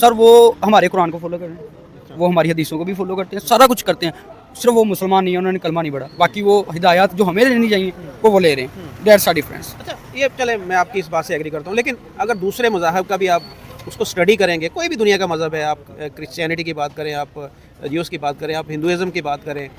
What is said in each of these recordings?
Sir वो हमारे कुरान को फॉलो कर रहे हैं, वो हमारी हदीसों को भी फॉलो करते हैं, सारा कुछ करते हैं। सिर्फ वो मुसलमान नहीं है, उन्होंने कलमा नहीं पढ़ा, बाकी वो हिदायत जो हमें लेनी चाहिए वो ले रहे हैं। That's a difference. अच्छा, ये चले मैं आपकी इस बात से एग्री करता हूँ, लेकिन अगर दूसरे मज़ाहब का भी आप उसको स्टडी करेंगे, कोई भी दुनिया का मज़हब है, आप क्रिश्चियनिटी की बात करें, आप ज्यूज़ की बात करें, आप हिंदुज़म की बात करें,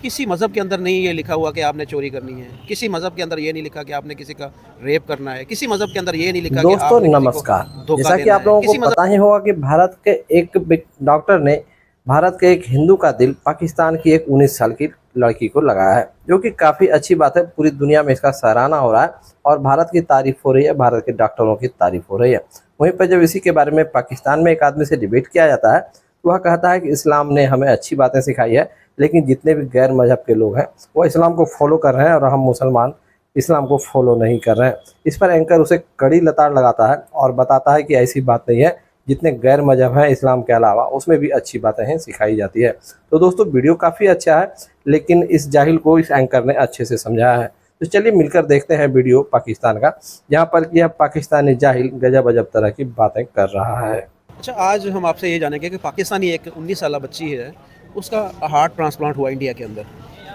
किसी मज़हब के अंदर नहीं ये लिखा हुआ कि आपने चोरी करनी है, किसी मज़हब के अंदर ये नहीं लिखा कि आपने किसी का रेप करना है, किसी मज़हब के अंदर ये नहीं लिखा कि दोस्तों आपने किसी को नमस्कार, धोखा जैसा कि देना आप है। लोगों किसी को पता ही होगा कि भारत के एक डॉक्टर ने भारत के एक हिंदू का दिल पाकिस्तान की एक 19 साल की लड़की को लगाया है, जो कि काफ़ी अच्छी बात है। पूरी दुनिया में इसका सराहना हो रहा है और भारत की तारीफ हो रही है, भारत के डॉक्टरों की तारीफ हो रही है। वहीं पर जब इसी के बारे में पाकिस्तान में एक आदमी से डिबेट किया जाता है तो वह कहता है कि इस्लाम ने हमें अच्छी बातें सिखाई है, लेकिन जितने भी गैर मजहब के लोग हैं वो इस्लाम को फॉलो कर रहे हैं और हम मुसलमान इस्लाम को फॉलो नहीं कर रहे हैं। इस पर एंकर उसे कड़ी लताड़ लगाता है और बताता है कि ऐसी बात नहीं है, जितने गैर मजहब हैं इस्लाम के अलावा उसमें भी अच्छी बातें हैं, सिखाई जाती है। तो दोस्तों वीडियो काफ़ी अच्छा है, लेकिन इस जाहिल को इस एंकर ने अच्छे से समझाया है। तो चलिए मिलकर देखते हैं वीडियो पाकिस्तान का, जहाँ पर यह पाकिस्तानी जाहिल गजब अजब तरह की बातें कर रहा है। अच्छा, आज हम आपसे ये जानेंगे कि पाकिस्तानी एक 19 साल बच्ची है, उसका हार्ट ट्रांसप्लांट हुआ इंडिया के अंदर,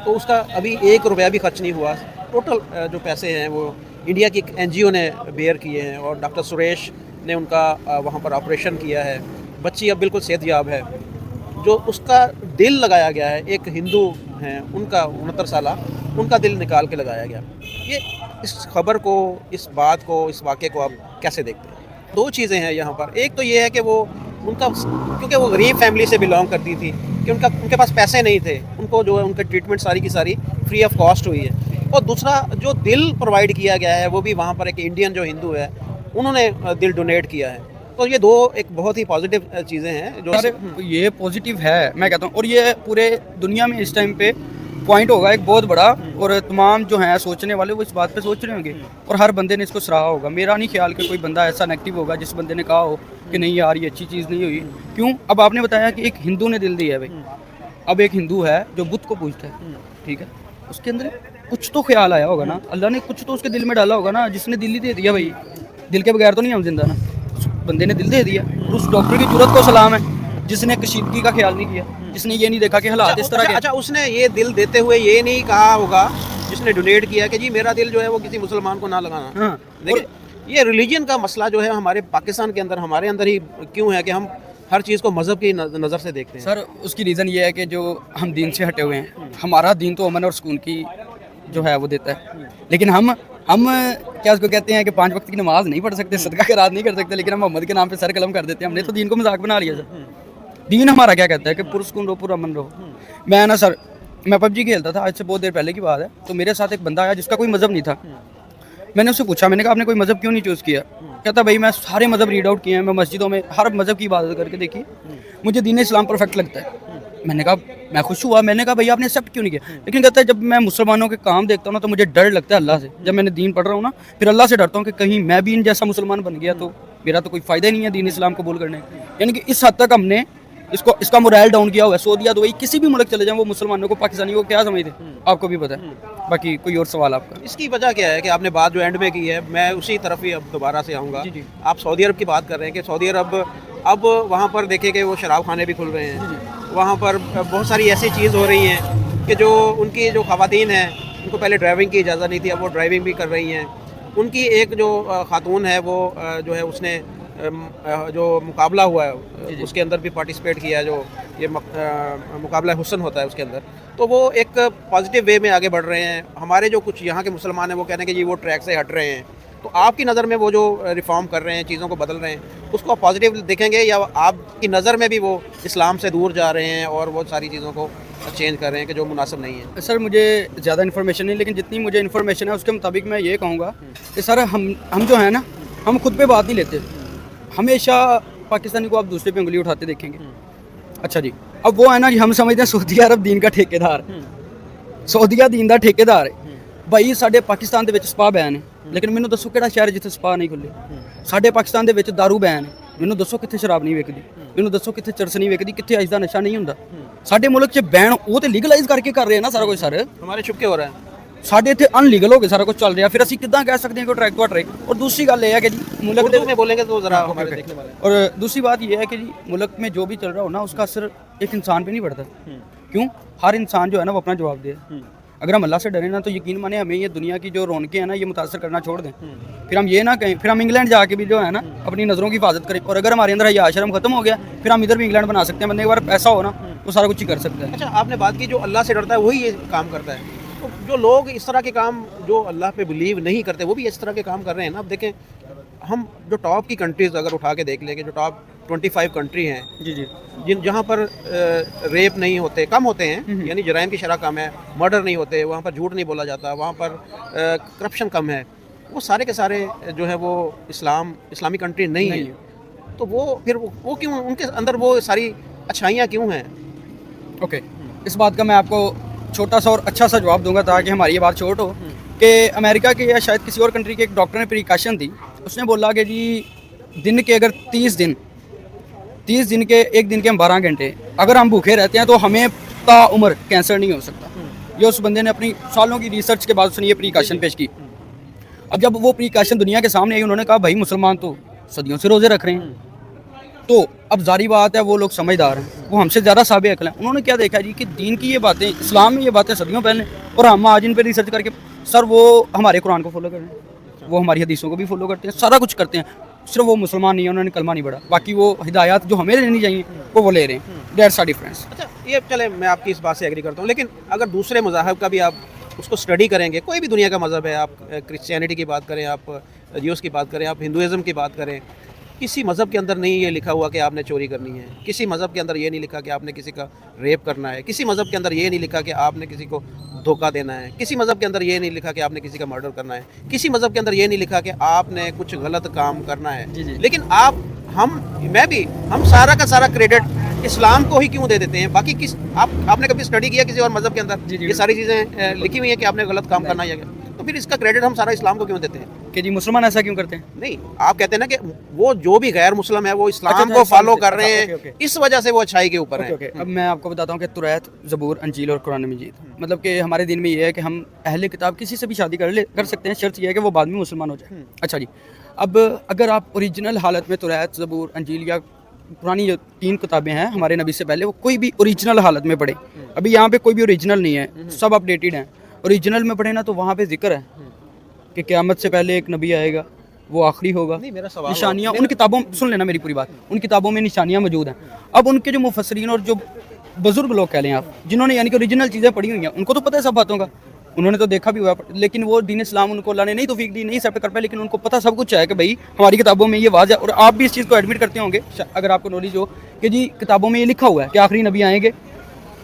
तो उसका अभी 1 रुपया भी खर्च नहीं हुआ। टोटल जो पैसे हैं वो इंडिया की एक NGO ने बेयर किए हैं और डॉक्टर सुरेश ने उनका वहाँ पर ऑपरेशन किया है। बच्ची अब बिल्कुल सेहतयाब है। जो उसका दिल लगाया गया है, एक हिंदू हैं उनका 69 साला, उनका दिल निकाल के लगाया गया। ये इस खबर को, इस बात को, इस वाक़े को आप कैसे देखते हैं? 2 चीज़ें हैं यहाँ पर। एक तो ये है कि वो उनका, क्योंकि वो गरीब फैमिली से बिलोंग करती थी, कि उनके पास पैसे नहीं थे, उनको जो है उनका ट्रीटमेंट सारी की सारी फ्री ऑफ कॉस्ट हुई है। और दूसरा जो दिल प्रोवाइड किया गया है वो भी वहाँ पर एक इंडियन जो हिंदू है उन्होंने दिल डोनेट किया है। तो ये 2 एक बहुत ही पॉजिटिव चीज़ें हैं जो ये पॉजिटिव है मैं कहता हूँ, और ये पूरे दुनिया में इस टाइम पे पॉइंट होगा एक बहुत बड़ा, और तमाम जो हैं सोचने वाले वो इस बात पे सोच रहे होंगे और हर बंदे ने इसको सराहा होगा। मेरा नहीं ख्याल कि कोई बंदा ऐसा नेगेटिव होगा जिस बंदे ने कहा हो कि नहीं यार ये अच्छी चीज़ नहीं हुई। क्यों? अब आपने बताया कि एक हिंदू ने दिल दिया है भाई। अब एक हिंदू है जो बुद्ध को पूजता है, ठीक है, उसके अंदर कुछ तो ख्याल आया होगा ना, अल्लाह ने कुछ तो उसके दिल में डाला होगा ना, जिसने दिल ही दे दिया भाई। दिल के बगैर तो नहीं हम जिंदा ना, बंदे ने दिल दे दिया। और उस डॉक्टर की जरूरत को सलाम है जिसने कशीदगी का ख्याल नहीं किया, जिसने ये नहीं देखा कि हालात इस तरह के। अच्छा, उसने ये दिल देते हुए ये नहीं कहा होगा जिसने डोनेट किया कि जी मेरा दिल जो है वो किसी मुसलमान को ना लगाना। हाँ, देखिए ये रिलीजन का मसला जो है हमारे पाकिस्तान के अंदर, हमारे अंदर ही क्यों है कि हम हर चीज़ को मज़हब की नज़र से देखते हैं। सर उसकी रीज़न ये है कि जो हम दीन से हटे हुए हैं, हमारा दीन तो अमन और सुकून की जो है वो देता है, लेकिन हम क्या उसको कहते हैं कि 5 वक्त की नमाज नहीं पढ़ सकते, सदका खैरात नहीं कर सकते, लेकिन हम मोहम्मद के नाम पे सर कलम कर देते हैं। हमने तो दीन को मजाक बना लिया सर। दीन हमारा क्या कहता है कि पुरसुकून रहो, पुरअमन रहो। मैं ना सर, मैं PUBG खेलता था, आज से बहुत देर पहले की बात है, तो मेरे साथ एक बंदा आया जिसका कोई मज़हब नहीं था। मैंने उससे पूछा, मैंने कहा आपने कोई मज़हब क्यों नहीं चूज़ किया? कहता भाई मैं सारे मज़हब रीड आउट किए हैं, मैं मस्जिदों में हर मज़हब की इबादत करके देखी, मुझे दीन इस्लाम परफेक्ट लगता है। मैंने कहा, मैं खुश हुआ, मैंने कहा भैया आपने एक्सेप्ट क्यों नहीं किया? लेकिन कहता है जब मैं मुसलमानों के काम देखता हूँ ना तो मुझे डर लगता है अल्लाह से। जब मैंने दीन पढ़ रहा हूँ ना, फिर अल्लाह से डरता हूँ कि कहीं मैं भी इन जैसा मुसलमान बन गया तो मेरा तो कोई फ़ायदा ही नहीं है दीन इस्लाम कबूल करने। यानी कि इस हद तक हमने इसका मोरल डाउन किया हुआ है। सऊदीया, दुबई, किसी भी मुल्क चले जाएं वो मुसलमानों को, पाकिस्तानियों को क्या समझते, आपको भी पता है। बाकी कोई और सवाल आपका? इसकी वजह क्या है कि आपने बात जो एंड में की है, मैं उसी तरफ ही अब दोबारा से आऊँगा। आप सऊदी अरब की बात कर रहे हैं कि सऊदी अरब अब वहाँ पर देखें कि वो शराब खाने भी खुल रहे हैं, वहाँ पर बहुत सारी ऐसी चीज़ हो रही हैं कि जो उनकी जो ख़वातीन हैं उनको पहले ड्राइविंग की इजाज़त नहीं थी, अब वो ड्राइविंग भी कर रही हैं। उनकी एक जो खातून है वो जो है उसने जो मुकाबला हुआ है उसके अंदर भी पार्टिसिपेट किया, जो ये मुकाबला हुस्न होता है उसके अंदर, तो वो एक पॉजिटिव वे में आगे बढ़ रहे हैं। हमारे जो कुछ यहाँ के मुसलमान हैं वो कहने कि जी वो ट्रैक से हट रहे हैं। तो आपकी नज़र में वो जो रिफॉर्म कर रहे हैं, चीज़ों को बदल रहे हैं, उसको आप पॉजिटिव देखेंगे या आपकी नज़र में भी वो इस्लाम से दूर जा रहे हैं और वो सारी चीज़ों को चेंज कर रहे हैं कि जो मुनासिब नहीं है? सर मुझे ज़्यादा इन्फॉर्मेशन नहीं, लेकिन जितनी मुझे इन्फॉर्मेशन है उसके मुताबिक मैं ये कहूँगा कि सर हम जो है ना, हम खुद पे बात नहीं लेते। हमेशा पाकिस्तानी को आप दूसरे पे उंगली उठाते देखेंगे। अच्छा जी, अब वो है ना कि हम समझते हैं सऊदी अरब दीन का ठेकेदार, सऊदीया दीन का ठेकेदार है भाई। साढ़े पाकिस्तान ਦੇ ਵਿੱਚ ਸਪਾ ਬੈਨ ਹੈ, लेकिन ਮੈਨੂੰ ਦੱਸੋ ਕਿਹੜਾ ਸ਼ਹਿਰ ਜਿੱਥੇ ਸਪਾ ਨਹੀਂ ਖੁੱਲੇ? ਸਾਡੇ ਪਾਕਿस्तान ਦੇ ਵਿੱਚ दारू ਬੈਨ ਹੈ, ਮੈਨੂੰ ਦੱਸੋ ਕਿੱਥੇ ਸ਼ਰਾਬ ਨਹੀਂ ਵਿਕਦੀ? ਮੈਨੂੰ ਦੱਸੋ ਕਿੱਥੇ ਚਰਸ ਨਹੀਂ ਵਿਕਦੀ? ਕਿੱਥੇ ਅੱਜ ਦਾ ਨਸ਼ਾ ਨਹੀਂ ਹੁੰਦਾ? ਸਾਡੇ ਮੁਲਕ 'ਚ ਬੈਨ ਉਹ ਤੇ ਲੀਗਲਾਈਜ਼ ਕਰਕੇ ਕਰ ਰਹੇ ਆ ਨਾ ਸਾਰਾ ਕੁਝ ਸਰ। हमारे छुप के हो रहा है। ਸਾਡੇ ਇੱਥੇ ਅਨਲੀਗਲ ਹੋ ਕੇ ਸਾਰਾ ਕੁਝ ਚੱਲ ਰਿਹਾ, ਫਿਰ ਅਸੀਂ ਕਿੱਦਾਂ ਕਹਿ ਸਕਦੇ ਹਾਂ ਕਿ ਟਰੈਕ ਤੋਂ ਹਟ ਰਹੇ। ਔਰ दूसरी ਗੱਲ ਇਹ ਹੈ कि जी मुल्क उर्दू में बोलेंगे तो जरा हमारे देखने वाले। और दूसरी बात ये है कि जी मुल्क में जो भी चल रहा हो ना उसका असर एक इंसान पे नहीं पड़ता। क्यों? हर इंसान जो है ना वो अपना जवाब दे। अगर हम अल्लाह से डरे ना तो यकीन माने हमें ये दुनिया की जो रौनकें हैं ना ये मुतासर करना छोड़ दें। फिर हम ये ना कहें, फिर हम इंग्लैंड जाके भी जो है ना अपनी नज़रों की हिफाजत करें। और अगर हमारे अंदर हया शर्म खत्म हो गया फिर हम इधर भी इंग्लैंड बना सकते हैं। बंदे के पास पैसा हो ना वो सारा कुछ ही कर सकता है। अच्छा, आपने बात की जो अल्लाह से डरता है वही ये काम करता है, तो जो लोग इस तरह के काम जो अल्लाह पे बिलीव नहीं करते वो भी इस तरह के काम कर रहे हैं ना। अब देखें, हम जो टॉप की कंट्रीज़ अगर उठा के देख लेंगे, जो टॉप 25 कंट्री हैं जी जी जहाँ पर रेप नहीं होते, कम होते हैं, यानी जराइम की शरह कम है, मर्डर नहीं होते, वहाँ पर झूठ नहीं बोला जाता, वहाँ पर करप्शन कम है, वो सारे के सारे जो है वो इस्लामी कंट्री नहीं है। तो वो फिर वो क्यों, उनके अंदर वो सारी अच्छाइयाँ क्यों हैं? ओके, इस बात का मैं आपको छोटा सा और अच्छा सा जवाब दूंगा ताकि हमारी ये बात छोट हो कि अमेरिका के या शायद किसी और कंट्री के एक डॉक्टर ने प्रिकॉशन दी। उसने बोला कि जी दिन के अगर 30 दिन के एक दिन के हम 12 घंटे अगर हम भूखे रहते हैं तो हमें ताउम्र कैंसर नहीं हो सकता। ये उस बंदे ने अपनी सालों की रिसर्च के बाद उसने ये प्रिकॉशन पेश की। अब जब वो प्रिकॉशन दुनिया के सामने आई उन्होंने कहा भाई मुसलमान तो सदियों से रोज़े रख रहे हैं, तो अब जारी बात है वो लोग समझदार हैं, वो हमसे ज़्यादा साबित अकल हैं। उन्होंने क्या देखा जी कि दीन की ये बातें, इस्लाम में ये बातें सदियों पहले, और हम आज इन पर रिसर्च करके सर वो हमारे कुरान को फॉलो कर रहे हैं, वो हमारी हदीसों को भी फॉलो करते हैं, सारा कुछ करते हैं। सिर्फ वो मुसलमान नहीं है, उन्होंने कलमा नहीं पढ़ा, बाकी वो हिदायत जो हमें लेनी चाहिए वो ले रहे हैं। That's our difference. अच्छा, ये चले मैं आपकी इस बात से एग्री करता हूँ, लेकिन अगर दूसरे मज़ाहब का भी आप उसको स्टडी करेंगे, कोई भी दुनिया का मज़हब है, आप क्रिश्चियनिटी की बात करें, आप ज्यूस की बात करें, आप हिंदुज़म की बात करें, किसी मज़हब के अंदर नहीं ये लिखा हुआ कि आपने चोरी करनी है, किसी मज़हब के अंदर ये नहीं लिखा कि आपने किसी का रेप करना है, किसी मज़हब के अंदर ये नहीं लिखा कि आपने किसी को धोखा देना है, किसी मज़हब के अंदर ये नहीं लिखा कि आपने किसी का मर्डर करना है, किसी मज़हब के अंदर ये नहीं लिखा कि आपने कुछ गलत काम करना है। लेकिन हम सारा का सारा क्रेडिट इस्लाम को ही क्यों दे देते हैं? बाकी आपने कभी स्टडी किया किसी और मज़हब के अंदर ये सारी चीज़ें लिखी हुई हैं कि आपने गलत काम करना है, तो फिर इसका क्रेडिट हम सारा इस्लाम को क्यों देते हैं? कि जी मुसलमान ऐसा क्यों करते हैं? नहीं, आप कहते हैं ना कि वो जो भी गैर मुस्लिम है वो इस्लाम को फॉलो कर रहे हैं, इस वजह से वो अच्छाई के ऊपर है। अब मैं आपको बताता हूँ कि तुरैत, ज़बूर, अंजील और कुरान मजीद, मतलब कि हमारे दिन में ये है कि हम अहले किताब किसी से भी शादी कर सकते हैं, शर्त यह है कि वो बाद में मुसलमान हो जाए। अच्छा जी, अब अगर आप ओरिजिनल हालत में तुरैत, ज़बूर, अंजील या पुरानी जो 3 किताबें हैं हमारे नबी से पहले, वो कोई भी ओरिजिनल हालत में पढ़े। अभी यहाँ पे कोई भी ओरिजिनल नहीं है, सब अपडेटेड हैं। ओरिजिनल में पढ़े ना तो वहाँ पे जिक्र है कि क़यामत से पहले एक नबी आएगा, वो आखिरी होगा। निशानियाँ उन किताबों, सुन लेना मेरी पूरी बात, उन किताबों में निशानियाँ मौजूद हैं। अब उनके जो मुफस्सरीन और जो बुजुर्ग लोग कह लें आप, जिन्होंने यानी कि ओरिजिनल चीज़ें पढ़ी हुई हैं, उनको तो पता है सब बातों का, उन्होंने तो देखा भी हुआ, लेकिन वो दीन इस्लाम उनको अल्लाह ने नहीं तौफीक दी, नहीं एक्सेप्ट कर पाए, लेकिन उनको पता सब कुछ है कि भाई हमारी किताबों में ये वाज़ है। और आप भी इस चीज़ को एडमिट करते होंगे अगर आपको नॉलेज हो कि जी किताबों में ये लिखा हुआ है कि आखिरी नबी आएंगे।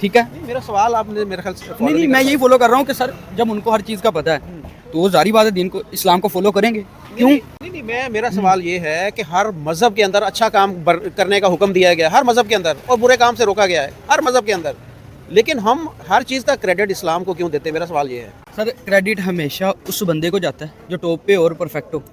ठीक है, मेरा सवाल आपने मेरे ख्याल से नहीं मैं यही फॉलो कर रहा हूँ कि सर जब उनको हर चीज़ का पता है तो वो जारी बात है दीन को, इस्लाम को फॉलो करेंगे। क्यों? नहीं, मेरा सवाल ये है कि हर मज़हब के अंदर अच्छा काम करने का हुक्म दिया गया है, हर मज़हब के अंदर, और बुरे काम से रोका गया है हर मज़हब के अंदर, लेकिन हम हर चीज़ का क्रेडिट इस्लाम को क्यों देते हैं? मेरा सवाल ये है। सर क्रेडिट हमेशा उस बंदे को जाता है जो टॉप पे और परफेक्ट हो।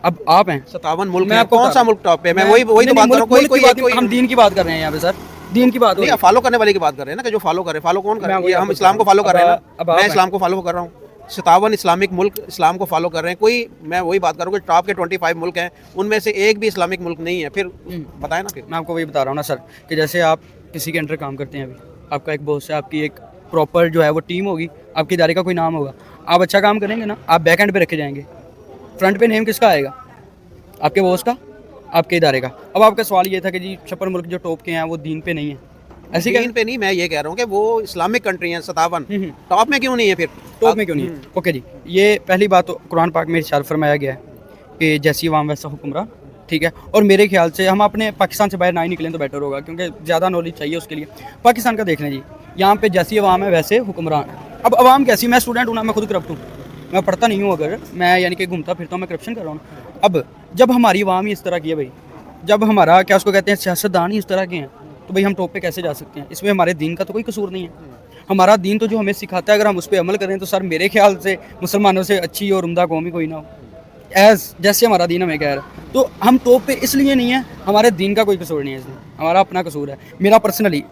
अब आप हैं 57 मुल्क मैं में आपको कौन सा मुल्क टॉप पे? मैं वही तो बात कर रहा हूँ। कोई हम दीन की बात कर रहे हैं यहाँ पे सर, दीन की बात हो रही है। फॉलो करने वाले की बात कर रहे हैं ना, कि जो फॉलो करे, फॉलो कौन कर रहा है? हम इस्लाम को फॉलो कर रहे हैं ना, मैं इस्लाम को फॉलो कर रहा हूँ। 57 इस्लामिक मुल्क इस्लाम को फॉलो कर रहे हैं। कोई, मैं वही बात कर रहा हूँ कि टॉप के 25 मुल्क हैं, उनमें से एक भी इस्लामिक मुल्क नहीं है। फिर बताएं ना। फिर मैं आपको वही बता रहा हूँ ना सर कि जैसे आप किसी के अंडर काम करते हैं, अभी आपका एक बॉस है, आपकी एक प्रॉपर जो है वो टीम होगी, आपके इदारे का कोई नाम होगा, आप अच्छा काम करेंगे ना, आप बैक एंड पे रखे जाएंगे, फ्रंट पे नेम किसका आएगा? आपके बॉस का, आपके इदारे का। अब आपका सवाल ये था कि जी 56 मुल्क जो टॉप के हैं वो दीन पे नहीं है, ऐसे दीन पे नहीं, मैं ये कह रहा हूँ कि वो इस्लामिक कंट्री हैं 57, टॉप में क्यों नहीं है? फिर टॉप में क्यों नहीं है? ओके जी, ये पहली बात तो कुरान पाक में इरशाद फरमाया गया है कि जैसी अवाम वैसा हुक्मरान। ठीक है, और मेरे ख्याल से हम अपने पाकिस्तान से बाहर ना ही निकलें तो बेटर होगा, क्योंकि ज़्यादा नॉलेज चाहिए उसके लिए। पाकिस्तान का देख लें जी, यहाँ पे जैसी अवाम है वैसे हुक्मरान है। अब अवाम कैसी, मैं स्टूडेंट हूँ ना, मैं खुद करप्ट हूँ, मैं पढ़ता नहीं हूँ, अगर मैं यानी कि घूमता फिरता हूँ, मैं करप्शन कर रहा हूँ। अब जब हमारी अवाम ही इस तरह की है भाई, जब हमारा क्या उसको कहते हैं सियासतदान ही इस तरह के हैं, तो भाई हम टॉप पे कैसे जा सकते हैं? इसमें हमारे दीन का तो कोई कसूर नहीं है। हमारा दीन तो जो हमें सिखाता है, अगर हम उस पर अमल करें तो सर मेरे ख्याल से मुसलमानों से अच्छी और उम्दा कौम ही कोई ना हो, जैसे हमारा दीन हमें कह रहा है। तो हम टॉप पे इसलिए नहीं है, हमारे दीन का कोई कसूर नहीं है, इसमें हमारा अपना कसूर है। मेरा पर्सनली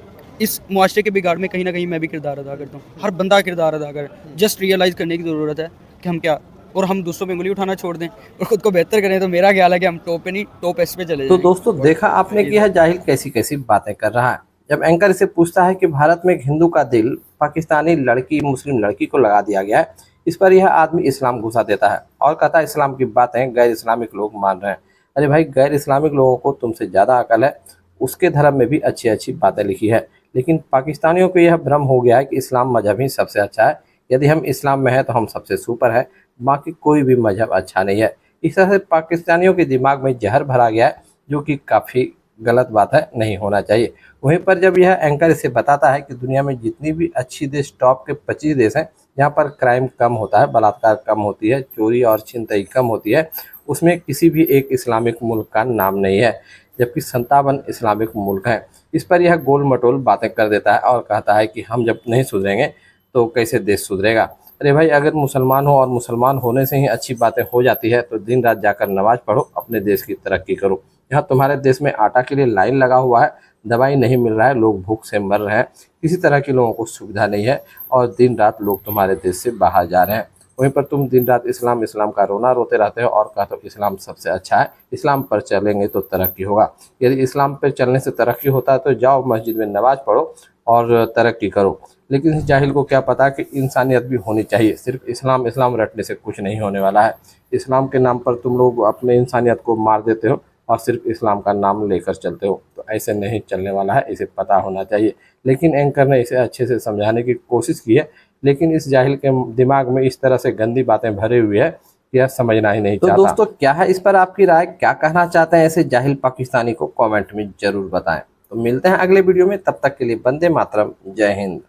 इस मुआशरे के बिगाड़ में कहीं ना कहीं मैं भी किरदार अदा करता हूँ, हर बंदा किरदार अदा करे। जस्ट रियलाइज़ करने की ज़रूरत है कि हम क्या, और हम दूसरों पे उंगली उठाना छोड़ दें और खुद को बेहतर करें। तो मेरा ख्याल है कि हम टॉप पे नहीं, टॉप एस पे चले तो जाएंगे। दोस्तों देखा आपने कि यह जाहिल कैसी कैसी बातें कर रहा है। जब एंकर इसे पूछता है कि भारत में एक हिंदू का दिल पाकिस्तानी लड़की मुस्लिम लड़की को लगा दिया गया है, इस पर यह आदमी इस्लाम घुसा देता है और कहता है इस्लाम की बातें गैर इस्लामिक लोग मान रहे हैं। अरे भाई, गैर इस्लामिक लोगों को तुमसे ज़्यादा अकल है, उसके धर्म में भी अच्छी अच्छी बातें लिखी है। लेकिन पाकिस्तानियों को यह भ्रम हो गया है कि इस्लाम मजहब ही सबसे अच्छा है। यदि हम इस्लाम में हैं तो हम सबसे सुपर है, बाकी कोई भी मजहब अच्छा नहीं है। इस तरह से पाकिस्तानियों के दिमाग में जहर भरा गया है, जो कि काफ़ी गलत बात है, नहीं होना चाहिए। वहीं पर जब यह एंकर इसे बताता है कि दुनिया में जितनी भी अच्छी देश, टॉप के 25 देश हैं जहाँ पर क्राइम कम होता है, बलात्कार कम होती है, चोरी और छिनतई कम होती है, उसमें किसी भी एक इस्लामिक मुल्क का नाम नहीं है, जबकि 57 इस्लामिक मुल्क हैं। इस पर यह गोल मटोल बातें कर देता है और कहता है कि हम जब नहीं सुधरेंगे तो कैसे देश सुधरेगा। अरे भाई, अगर मुसलमान हो और मुसलमान होने से ही अच्छी बातें हो जाती है तो दिन रात जाकर नमाज पढ़ो, अपने देश की तरक्की करो। यहाँ तुम्हारे देश में आटा के लिए लाइन लगा हुआ है, दवाई नहीं मिल रहा है, लोग भूख से मर रहे हैं, किसी तरह की लोगों को सुविधा नहीं है और दिन रात लोग तुम्हारे देश से बाहर जा रहे हैं। वहीं पर तुम दिन रात इस्लाम इस्लाम का रोना रोते रहते हो और कहते हो इस्लाम सबसे अच्छा है, इस्लाम पर चलेंगे तो तरक्की होगा। यदि इस्लाम पर चलने से तरक्की होता है तो जाओ मस्जिद में नमाज पढ़ो और तरक्की करो। लेकिन इस जाहिल को क्या पता कि इंसानियत भी होनी चाहिए। सिर्फ इस्लाम इस्लाम रटने से कुछ नहीं होने वाला है। इस्लाम के नाम पर तुम लोग अपने इंसानियत को मार देते हो और सिर्फ इस्लाम का नाम लेकर चलते हो, तो ऐसे नहीं चलने वाला है, इसे पता होना चाहिए। लेकिन एंकर ने इसे अच्छे से समझाने की कोशिश की है, लेकिन इस जाहिल के दिमाग में इस तरह से गंदी बातें भरी हुई है कि यह समझना ही नहीं चाहता। तो दोस्तों, क्या है इस पर आपकी राय, क्या कहना चाहते हैं ऐसे जाहिल पाकिस्तानी को कमेंट में जरूर बताएं। तो मिलते हैं अगले वीडियो में, तब तक के लिए वंदे मातरम, जय हिंद।